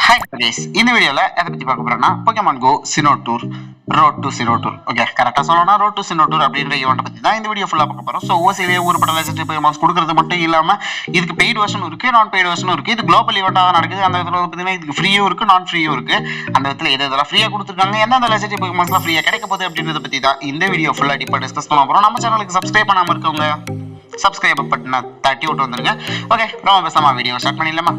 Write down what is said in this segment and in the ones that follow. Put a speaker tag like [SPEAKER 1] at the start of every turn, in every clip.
[SPEAKER 1] Hi guys, இந்த வீடியோவில் எதை பற்றி பார்க்க போகிறோம்னா Pokemon go Sinnoh tour road to Sinnoh tour. Okay, கரெக்டாக சொல்லணும்னா ரோட் டு சினோ டூர் அப்படின்ற ஈவெண்ட் பற்றி தான் இந்த வீடியோ ஃபுல்லாக பார்க்க போகிறோம். ஸோ ஓசிலேயே ஊர்பட்ட லெஜெண்டரி போக்கேமான்ஸ் கொடுக்குறது மட்டும் இல்லாமல் இதுக்கு பெய்டு வெர்ஷனும் இருக்குது, நான் பெய்டு வெர்ஷனும் இருக்குது. இது குளோபல் ஈவெண்ட்டாக தான் நடக்குது. அந்த விதத்தில் பார்த்தீங்கன்னா இதுக்கு ஃப்ரீயும் இருக்குது, நான் ஃப்ரீயும் இருக்குது. அந்த விதத்தில் இதெல்லாம் ஃப்ரீயாக கொடுத்துருக்காங்க, எந்தெந்த லெஜெண்டரி போக்கேமான்ஸ்லாம் ஃப்ரீயாக கிடைக்க போகுது அப்படின்றத பற்றி தான் இந்த வீடியோ ஃபுல்லாக டிப்பாக டிஸ்கஸ் பண்ண போகிறோம். நம்ம சேனலுக்கு சப்ஸ்கிரைப் பண்ணாமல் இருக்கவங்க சப்ஸ்கிரைப் பட்டனை தட்டி விட்டு வந்துருங்க. ஓகே, ரொம்ப பேசாமல் வீடியோ ஸ்டார்ட் பண்ணிடலாமா?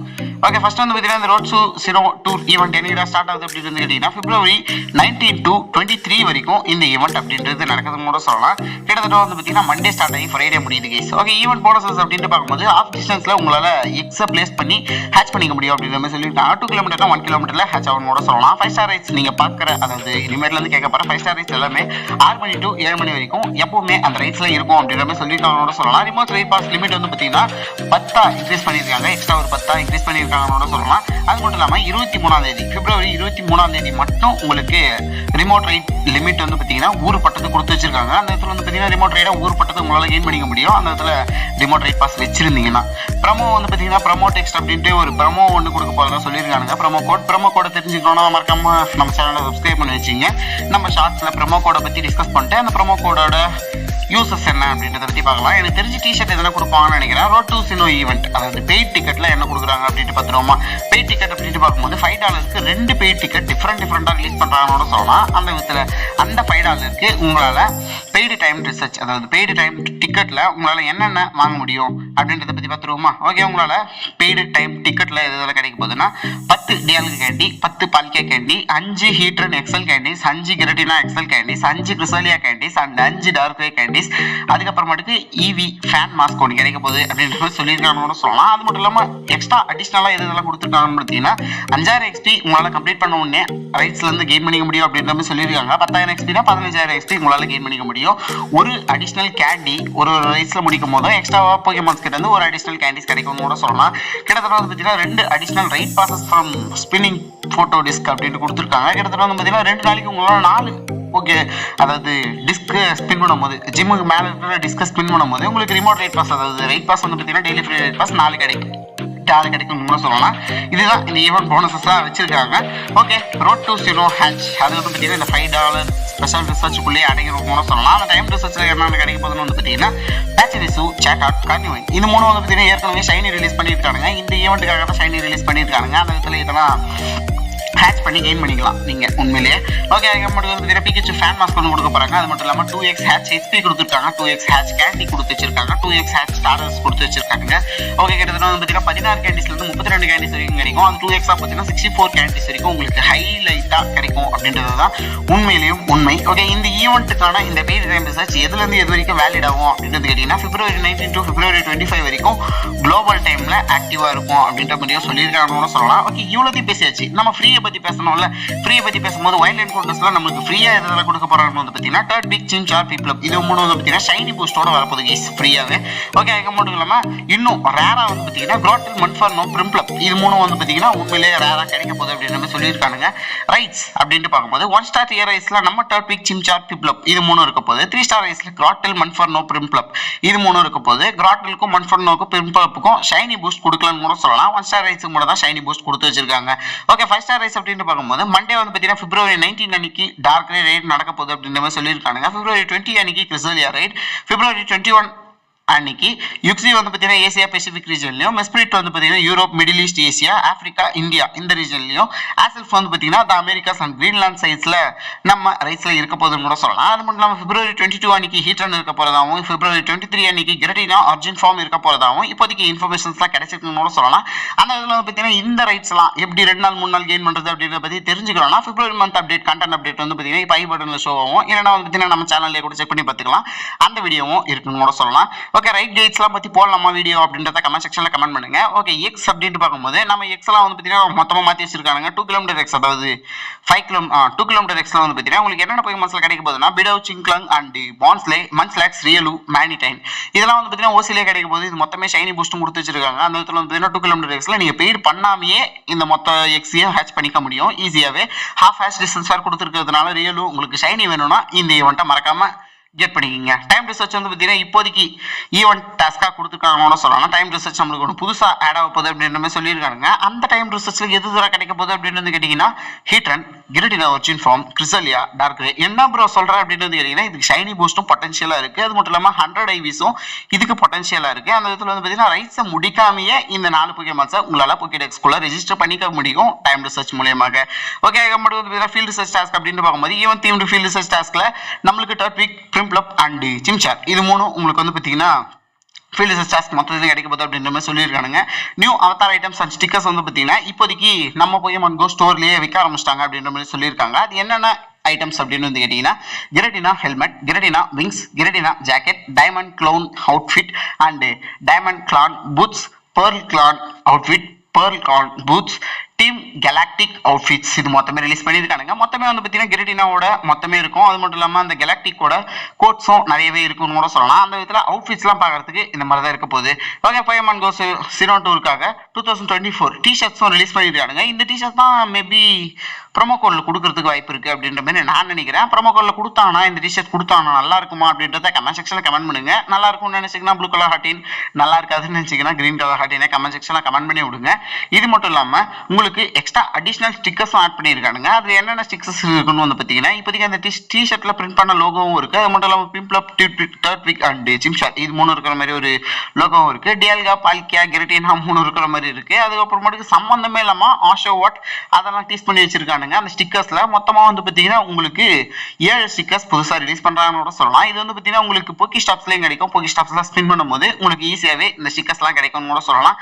[SPEAKER 1] ஓகே, ஃபர்ஸ்ட் வந்து பார்த்தீங்கன்னா இந்த road to Sinnoh tour event என்னைக்கு ஸ்டார்ட் ஆகுது அப்படின்னு கேட்டிங்கன்னா February 19 to 23 வரைக்கும் இந்த ஈவெண்ட் அப்படின்றது நடக்குதுன்னு கூட சொல்லலாம். கிட்டத்தட்ட வந்து பார்த்தீங்கன்னா மண்டே ஸ்டார்ட் ஆகி ஃப்ரைடே முடியுது கைஸ். ஓகே, ஈவெண்ட் போனஸஸ் அப்படின்னு பார்க்கும்போது ஆஃப் டிஸ்டன்ஸில் உங்களால் எக்ஸை பிளேஸ் பண்ணி ஹேட்ச் பண்ணிக்க முடியும் அப்படின்ற மாதிரி சொல்லிட்டாங்க. 2 கிலோமீட்டர் 1 கிலோமீட்டரில் ஹேட்ச் ஆகணும் கூட சொல்லலாம். 5 ஸ்டார் ரைட்ஸ் நீங்கள் பார்க்குற, அதாவது இனிமேட்லேருந்து கேட்க போகிற 5 ஸ்டார் ரைட்ஸ் எல்லாமே 6 மணி to 7 மணி வரைக்கும் எப்பவுமே அந்த ரைட்ஸில் இருக்கும் அப்படின்ற மாதிரி சொல்லிட்டாங்க கூட சொல்லலாம். ரிமோட் ரைட் பாஸ் லிமிட் வந்து பார்த்தீங்கன்னா 10 இன்க்ரீஸ் பண்ணியிருக்காங்க, எக்ஸ்ட்ரா ஒரு 10 இன்க்ரீஸ் பண்ணியிருக்காங்கன்னு கூட சொல்லலாம். அது மட்டும் இல்லாமல் 23ஆம் தேதி February 23ஆம் தேதி மட்டும் உங்களுக்கு ரிமோட் ரைட் லிமிட் வந்து பார்த்தீங்கன்னா ஊர் பட்டத்தை கொடுத்து வச்சிருக்காங்க. அந்த இடத்துல வந்து பார்த்தீங்கன்னா ரிமோட் ரைடை ஊர் பட்டத்தை உங்களால் கெயின் பண்ணிக்க முடியும். அந்த இடத்துல ரிமோட் ரைட் பாஸ் வச்சிருந்தீங்கன்னா ப்ரமோ வந்து பார்த்தீங்கன்னா ப்ரமோ டெக்ஸ்ட் அப்படின்ட்டு ஒரு ப்ரமோ ஒன்று கொடுக்க போகிறதா சொல்லியிருக்காங்க. ப்ரமோ கோடை தெரிஞ்சுக்கணும்னா மறக்காம நம்ம சேனலை சப்ஸ்கிரைப் பண்ணி வச்சிங்க. நம்ம ஷார்ட்ஸில் ப்ரமோ கோடை பற்றி டிஸ்கஸ் பண்ணிட்டு அந்த ப்ரமோ கோடோட யூசஸ் என்ன அப்படின்றத பற்றி பார்க்கலாம். எனக்கு தெரிஞ்சு டிஷர்ட் எதனா கொடுப்பாங்கன்னு நினைக்கிறேன். ரோட் டு சினோ ஈவெண்ட், அதாவது பெய்ட் டிக்கெட்ல என்ன கொடுக்குறாங்க அப்படின்ட்டு பார்த்துருவோமா? பெய்ட் டிக்கெட் அப்படின்ட்டு பார்க்கும்போது $5 2 பெய்ட் டிக்கெட் டிஃப்ரெண்டாக ரிலீஸ் பண்ணுறாங்கன்னு சொல்லலாம். அந்த விதத்தில் அந்த $5 உங்களால் பெய்டு டைம் ரிசர்ச், அதாவது பெய்டு டைம் டிக்கெட்டில் உங்களால் என்னென்ன வாங்க முடியும் அப்படின்றத பற்றி பார்த்துருவோமா? ஓகே, உங்களால் பெய்டு டைம் டிக்கெட்டில் எதில் கிடைக்க போகுதுன்னா 10 டியாலுக்கு candy, 10 Palkia candy, 5 Heatran XL candies, 5 Giratina XL candies, 5 Cresselia candies and 5 Darkrai candies, அதுக்கப்புறமேட்டுக்கு EV ஃபேன் மாஸ்க் ஒன்று கிடைக்க போகுது அப்படின்ற மாதிரி சொல்லியிருக்காங்கன்னு சொல்லலாம். அது மட்டும் இல்லாமல் எக்ஸ்ட்ரா அடிஷ்னலாக எதெல்லாம் கொடுத்துருக்காங்கன்னு பார்த்தீங்கன்னா 5000 XP உங்களால் கம்ப்ளீட் பண்ண உடனே ரைட்ஸ்லேருந்து கெயின் பண்ணிக்க முடியும் அப்படின்ற மாதிரி சொல்லியிருக்காங்க. 10,000 XPனா 15,000 XP உங்களால் கெயின் பண்ணிக்க முடியும். ஒரு அடிஷ்னல் கேண்டி ஒரு ரைட்ஸில் முடிக்கும் போதும் எக்ஸ்ட்ராவாக போக்கேமான்ஸ் கிட்ட இருந்து ஒரு அடிஷ்னல் கேண்டிஸ் கிடைக்கும்னு கூட சொல்லலாம். கிட்டத்தட்ட வந்து பார்த்தீங்கன்னா 2 additional right bosses from spinning photo disk அப்படின்ட்டு கொடுத்துருக்காங்க. கிட்டத்தட்ட வந்து பார்த்தீங்கன்னா 2 நாளைக்கு உங்களால் 4 ஓகே, அதாவது டிஸ்க்கு ஸ்பின் பண்ணும்போது ஜிம்முக்கு மேலே இருக்கிற டிஸ்கை ஸ்பின் பண்ணும்போது உங்களுக்கு ரிமோட் ரைட் பாஸ், அதாவது ரைட் பாஸ் வந்து பார்த்தீங்கன்னா டெய்லி ஃப்ரீ ரைட் பாஸ் 4 கிடைக்கும், 6 கிடைக்கும் கூட சொல்லலாம். இதுதான் இந்த ஈவெண்ட் போனஸஸாக வச்சிருக்காங்க. ஓகே, ரோட் டு சினோ ஹேட்ச் அது வந்து பார்த்தீங்கன்னா இந்த $5 ஸ்பெஷல் ரிசர்ச்சுக்குள்ளேயே அடைக்கிறோம் கூட சொல்லலாம். அந்த டைம் ரிசர்ச்சில் என்னென்ன கிடைக்க போகுதுன்னு வந்து பார்த்தீங்கன்னா பேச்சரிசு, சேட் அவுட், கார்னிவன், இது 3 வந்து பார்த்தீங்கன்னா ஏற்கனவே ஷைனி ரிலீஸ் பண்ணியிருக்காங்க. இந்த ஈவெண்ட்டுக்காக தான் ஷைனி ரிலீஸ் பண்ணியிருக்காங்க. அந்த விதத்தில் இதெல்லாம் ஹேட்ச் பண்ணி கெயின் பண்ணிக்கலாம் நீங்கள் உண்மையிலேயே. ஓகே, அதுக்கு மட்டும் வந்து பிகேச்சு ஃபேன் மாஸ்க் ஒன்று கொடுக்க போகிறாங்க. அது மட்டும் இல்லாமல் 2x ஹேட்ச் HP கொடுத்துருக்காங்க, 2x ஹேட்ச் கேண்டி கொடுத்து வச்சிருக்காங்க, 2x ஹேட்ச் ஸ்டார்டர்ஸ் கொடுத்து வச்சிருக்காங்க. ஓகே, கிட்டத்தட்ட வந்து பார்த்தீங்கன்னா 16 கேண்டிஸ்லேருந்து 32 கேண்டிஸ் வரைக்கும் கிடைக்கும். அது 2x பார்த்தீங்கன்னா 64 கேண்டிஸ் வரைக்கும் உங்களுக்கு ஹைலைட்டாக கிடைக்கும் அப்படின்றது தான் உண்மையிலேயும் உண்மை. ஓகே, இந்த ஈவெண்ட்டுக்கான இந்த பெய்ட் டைம் ரிசர்ச் எதுலேருந்து எது வரைக்கும் வேலிட் ஆகும் அப்படின்றது கேட்டிங்கன்னா February 19 to February 25 வரைக்கும் குளோபல் டைமில் ஆக்டிவாக இருக்கும் அப்படின்ற மாதிரியும் சொல்லியிருக்காங்கன்னு சொல்லலாம். ஓகே, இவ்வளோத்தையும் பேசியாச்சு. நம்ம ஃப்ரீயை பற்றி பேசணும்ல. ஃப்ரீயை பற்றி பேசும்போது வைல்ட் என்கவுண்டர்ஸ்லாம் நம்மளுக்கு ஃப்ரீயாக எதெல்லாம் கொடுக்க போகிறாங்கன்னு வந்து பார்த்தீங்கன்னா தேர்ட் பிக் சின்சார் பீப்ளப், இது 3 வந்து பார்த்தீங்கன்னா ஷைனி பூஸ்டோட வரப்போகுது கைஸ் ஃப்ரீயாகவே. ஓகே, அதுக்கு மட்டும் இல்லாமல் இன்னும் ரேராக வந்து பார்த்தீங்கன்னா க்ராட்டில் மன்ஃபர்னோ பிரிம்ப்ளப், இது 3 வந்து பார்த்தீங்கன்னா உண்மையிலேயே ரேராக கிடைக்க போகுது அப்படின்ற மாதிரி சொல்லியிருக்கானுங்க. ரைட்ஸ் அப்படின்ட்டு பார்க்கும்போது 1 ஸ்டார் டியர் ரைஸில் நம்ம தேர்ட் பிக் சின்சார் பீப்ளப் இது 3 இருக்க போகுது. 3 ஸ்டார் ரைஸில் க்ராட்டில் மன்ஃபர்னோ பிரிம்ப்ளப் இது 3 இருக்க போகுது. க்ராட்டிலுக்கும் மன்ஃபர்னோக்கும் பிரிம்ப்ளப்புக்கும் ஷைனி பூஸ்ட் கொடுக்கலான்னு கூட சொல்லலாம். 1 ஸ்டார் ரைஸுக்கு மட்டும் தான் ஷைனி பூஸ்ட் கொடுத்து வச்சிருக்காங்க. ஓகே, 5 ஸ்டார் ரைஸ் அப்படின்னு பார்க்கும்போது மண்டே வந்து பார்த்தீங்கன்னா February 19 அன்னைக்கு டார்க் ரைட் நடக்க போகுது அப்படின்ற மாதிரி சொல்லியிருக்காங்க. February 20 அன்னைக்கு கிறிசோலியா ரைட், February 21 அன்னைக்கு யுக்ஸி வந்து பார்த்தீங்கன்னா ஏசியா பெசிபிக் ரீஜன்லையும், மெஸ்பிரிட் வந்து பார்த்தீங்கன்னா Europe, Middle East, Asia, Africa, India இந்த ரீஜன்லையும், ஆசல்ஃப் வந்து பார்த்தீங்கன்னா த அமெரிக்காஸ் அண்ட் கிரீன்லாண்ட் சைட்ஸில் நம்ம ரைட்ஸில் இருக்க போதுன்னு கூட சொல்லலாம். அது மட்டும் இல்லாமல் February 22 அன்னைக்கு ஹீட்ரன் இருக்க போகிறதாகவும், February 23 அன்னைக்கு கிரட்டினா அர்ஜென்ட் ஃபார்ம் இருக்க போகிறதாகவும் இப்போதைக்கு இன்ஃபர்மேஷன்ஸ்லாம் கிடைச்சிருக்குன்னு கூட சொல்லலாம். அந்த இதில் வந்து பார்த்தீங்கன்னா இந்த ரைட்ஸ்லாம் எப்படி 2 நாள் 3 நாள் கெயின் பண்ணுறது அப்படின்றத பற்றி தெரிஞ்சுக்கணும்னா February month update, content update வந்து பார்த்தீங்கன்னா இப்போ ஐ பட்டனில் ஷோ ஆகும். இல்லைனா வந்து பார்த்தீங்கன்னா நம்ம சேனல்லே கூட செக் பண்ணி பார்த்துக்கலாம். அந்த வீடியோவும் இருக்குன்னு கூட சொல்லலாம். ஓகே, ரைட் டேட்ஸ்லாம் பற்றி போடலாமா வீடியோ அப்படின்றத கமெண்ட் செக்ஷனில் கமெண்ட் பண்ணுங்க. ஓகே, எக்ஸ் அப்படின்ட்டு பார்க்கும்போது நம்ம எக்ஸ்லாம் வந்து பார்த்தீங்கன்னா மொத்தமாக மாற்றி வச்சிருக்காங்க. 2 கிலோமீட்டர் எக்ஸ், அதாவது 2 கிலோமீட்டர் எக்ஸ்ல வந்து பார்த்தீங்கன்னா உங்களுக்கு என்னென்ன போக்கேமான்ஸ்ல கிடைக்க போகுதுன்னா பிடவ், சிங்க்லங் அண்ட் பான்ஸ்லே, மன்ஸ்லாக்ஸ், ரியலு, மேனிடைன் இதெல்லாம் வந்து பார்த்தீங்கன்னா ஓசிலே கிடைக்க போகுது. இது மொத்தமே ஷைனி பூஸ்ட்டும் கொடுத்து வச்சிருக்காங்க. அந்த இடத்துல வந்து பார்த்தீங்கன்னா 2 கிலோமீட்டர் எக்ஸ்ல நீங்கள் பெய்ட் பண்ணாமையே இந்த மொத்த எக்ஸையும் ஹேட்ச் பண்ணிக்க முடியும் ஈஸியாகவே. ஹாஃப் ஹேட்ச் டிஸ்டன்ஸ் வேறு கொடுத்துருக்கிறதுனால ரியலும் உங்களுக்கு ஷைனி வேணும்னா இந்த ஈவெண்ட்டை மறக்காம கெட் பண்ணிக்கிங்க. டைம் ரிசர்ச் வந்து பார்த்தீங்கன்னா இப்போதைக்கு ஈவெண்ட் டாஸ்க்காக கொடுத்துருக்காங்கன்னு சொல்லலாம். டைம் ரிசர்ச் நம்மளுக்கு ஒன்று புதுசாக ஆட் ஆக போகுது அப்படின்ற மாதிரி சொல்லியிருக்காங்க. அந்த டைம் ரிசர்ச்சில் எது தூரம் கிடைக்க போகுது அப்படின்னு கேட்டிங்கன்னா ஹீட்ரன், கிரட்டினா ஒர்ஜின் ஃபார்ம், கிறிசலியா, டார்க் ரே. என்ன ப்ரோ சொல்கிறேன் அப்படின்னு கேட்டிங்கன்னா இதுக்கு ஷைனி பூஸ்ட்டும் பொட்டன்ஷியலாக இருக்குது. அது மட்டும் இல்லாமல் 100 ஐவிஸும் இதுக்கு பொட்டன்ஷியலாக இருக்குது. அந்த விதத்தில் வந்து பார்த்தீங்கன்னா ரைட்ஸை முடிக்காமையே இந்த 4 போக்கேமான்ஸை உங்களால் போக்கேடெக்ஸ்குள்ளே ரெஜிஸ்டர் பண்ணிக்க முடியும் டைம் ரிசர்ச் மூலியமாக. ஓகே, மட்டும் வந்து ஃபீல்டு ரிசர்ச் டாஸ்க் அப்படின்னு பார்க்கும்போது ஈவன் தீம்டு ஃபீல்டு ரிசர்ச் டாஸ்க்கில் நம்மளுக்கு டர்பிக், பிரிம்ப்ளப் அண்ட் சிம்சார் இது மூணும் உங்களுக்கு வந்து பார்த்தீங்கன்னா ஃபீல்டு ரிசர்ச் டாஸ்க் மொத்தத்தையும் கிடைக்க போகுது அப்படின்ற மாதிரி சொல்லியிருக்கானுங்க. New avatar items and stickers வந்து பார்த்தீங்கன்னா இப்போதைக்கு நம்ம போக்கேமான் கோ ஸ்டோர்லேயே விற்க ஆரம்பிச்சிட்டாங்க அப்படின்ற மாதிரி சொல்லியிருக்காங்க. அது என்னென்ன ஐட்டம்ஸ் அப்படின்னு வந்து கேட்டிங்கன்னா Giratina helmet, Giratina wings, Giratina jacket, diamond clan outfit and diamond clan boots, pearl clan outfit, pearl clan boots, team Galactic outfits இது மொத்தமே ரிலீஸ் பண்ணியிருக்கானுங்க. மொத்தமே வந்து பார்த்தீங்கன்னா கிரட்டினாவோட மொத்தமே இருக்கும். அது மட்டும் இல்லாமல் அந்த கெலாக்டிக்கோட கோட்ஸும் நிறையவே இருக்குன்னு கூட சொல்லலாம். அந்த விதத்தில் அவுட்ஃபிட்ஸ்லாம் பார்க்கறதுக்கு இந்த மாதிரி தான் இருக்க போகுது. ஓகே, போக்கேமான் கோ சினோ டூருக்காக 2024 டிஷர்ட்ஸும் ரிலீஸ் பண்ணியிருக்காங்க. இந்த டிஷர்ட் தான் மேபி ப்ரோமோ கோடில் கொடுக்கறதுக்கு வாய்ப்பு இருக்குது அப்படின்ற மாதிரி நான் நினைக்கிறேன். ப்ரோமோ கோடில் கொடுத்தாங்கன்னா இந்த டிஷர்ட் கொடுத்தாங்கன்னா நல்லா இருக்குமா அப்படின்றத கமெண்ட் செக்ஷனில் கமெண்ட் பண்ணுங்க. நல்லா இருக்கும்னு நினைச்சிங்கன்னா ப்ளூ கலர் ஹார்டின், நல்லா இருக்காதுன்னு நினைச்சிங்கன்னா கிரீன் கலர் ஹார்டினை கமெண்ட் செக்ஷனில் கமெண்ட் பண்ணி விடுங்க. இது மட்டும் இல்லாமல் உங்களுக்கு எக்ஸ்ட்ரா அடிஷனல் ஸ்டிக்கர்ஸும் ஆட் பண்ணியிருக்காங்க. அது என்னென்ன ஸ்டிக்கர்ஸ் இருக்குன்னு வந்து பார்த்தீங்கன்னா இப்போதைக்கு அந்த டிஷர்ட்டில் பிரிண்ட் பண்ண லோகோவும் இருக்குது. அது மட்டும் இல்லாமல் பிம்ப்ளப், டர்பிக் அண்ட் ஜிம்ஷார் இது 3 இருக்கிற மாதிரி ஒரு லோகோவும் இருக்குது. டியல்கா, பால்கியா, கிரட்டினா 3 இருக்கிற மாதிரி இருக்குது. அதுக்கப்புறமேட்டுக்கு சம்மந்தமே இல்லாமல் ஆஷோ வாட் அதெல்லாம் டீஸ் பண்ணி வச்சிருக்காங்க. அந்த ஸ்டிக்கர்ஸ்ல மொத்தமா வந்து பாத்தீங்கன்னா உங்களுக்கு 7 ஸ்டிக்கர்ஸ் புதுசா ரிலீஸ் பண்றாங்கன்னு கூட சொல்லலாம். இது வந்து பாத்தீங்கன்னா உங்களுக்கு போக்கி ஸ்டாப்ஸ்லயும் கிடைக்கும். போக்கி ஸ்டாப்ஸ்ல ஸ்பின் பண்ணும்போது உங்களுக்கு ஈஸியாவே இந்த ஸ்டிக்கர்ஸ் எல்லாம் கிடைக்கும்னு கூட சொல்லலாம்.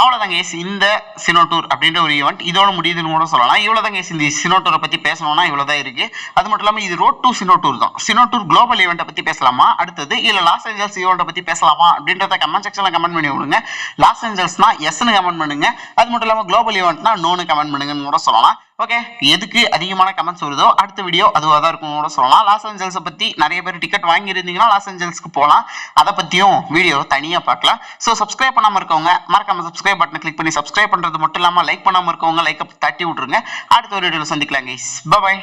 [SPEAKER 1] அவ்வளவுதாங்க இந்த சினோ டூர் அப்படின்ற ஒரு ஈவெண்ட் இதோட முடியுதுன்னு கூட சொல்லலாம். இவ்வளவுதாங்க இந்த சினோ டூரை பத்தி பேசணும்னா இவ்வளவுதான் இருக்கு. அது மட்டும் இல்லாம இது ரோட் டு சினோ டூர் தான். சினோ டூர் குளோபல் ஈவெண்ட்டை பத்தி பேசலாமா அடுத்தது இல்ல லாஸ் ஏஞ்சல்ஸ் ஈவெண்ட்டை பத்தி பேசலாமா அப்படின்றத கமெண்ட் செக்ஷன்ல கமெண்ட் பண்ணி விடுங்க. லாஸ் ஏஞ்சல்ஸ்னா எஸ்ன்னு கமெண்ட் பண்ணுங்க. அது மட்டும் இல்லாம குளோபல் ஈவெண்ட்னா நோன்னு கமெண்ட் பண்ணுங்கன்னு கூட சொல்லலாம். ஓகே, எதுக்கு அதிகமான கமெண்ட்ஸ் வருதோ அடுத்த வீடியோ அதுவாக தான் இருக்கும் கூட சொல்லலாம். லாஸ் ஏஞ்சல்ஸை பற்றி நிறைய பேர் டிக்கெட் வாங்கியிருந்தீங்கன்னா லாஸ் ஏஞ்சல்ஸ்க்கு போகலாம். அதை பற்றியும் வீடியோ தனியாக பார்க்கலாம். ஸோ சப்ஸ்கிரைப் பண்ணாமல் இருக்கவங்க மறக்காம சப்ஸ்கிரைப் பட்டனை கிளிக் பண்ணி சப்ஸ்கிரைப் பண்ணுறது மட்டும் இல்லாமல் லைக் பண்ணாமல் இருக்கவங்க லைக்கை தட்டி விட்ருங்க. அடுத்த ஒரு வீடியோவில் சந்திக்கலாம் கைஸ். பை.